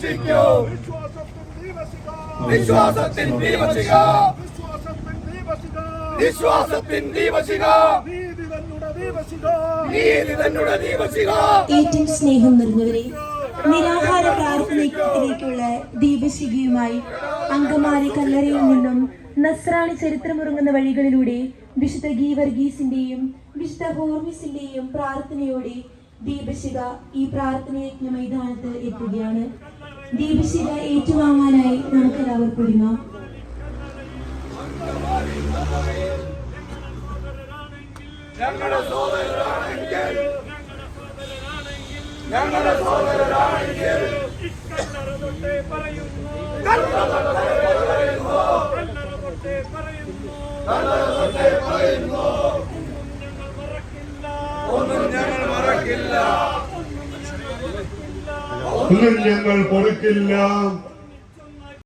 രക്ഷിക്കൂ. വിശ്വാസത്തിൻ ദീപശിഖ, വിശ്വാസത്തിൻ ദീപശിഖ, നീതി തന്നുടെ ദീപശിഖ. ഏറ്റവും സ്നേഹം നിറഞ്ഞവരെ, നിരാഹാര പ്രാർത്ഥനയ്ക്കുള്ള ദീപശിഖയുമായി അങ്കമാലി കല്ലറയിൽ നിന്നും നസ്രാണി ചരിത്രമുറങ്ങുന്ന വഴികളിലൂടെ വിശുദ്ധ ഗീവർഗീസിന്റെയും വിശുദ്ധ ഹോർമിസിന്റെയും പ്രാർത്ഥനയോടെ ദീപശിഖ ഈ പ്രാർത്ഥനയജ്ഞ മൈതാനത്ത് എത്തുകയാണ്. ദീപശിഖ ഏറ്റുവാങ്ങാനായി നമുക്കെല്ലാവർക്കും ഒരുങ്ങാം. ഞങ്ങളുടെ സോദരരാണെങ്കിൽ, ഞങ്ങളുടെ സോദരരാണെങ്കിൽ ഒന്നും ഞങ്ങൾ മറക്കില്ല, ഒന്നും ഞങ്ങൾ പൊറുക്കില്ല.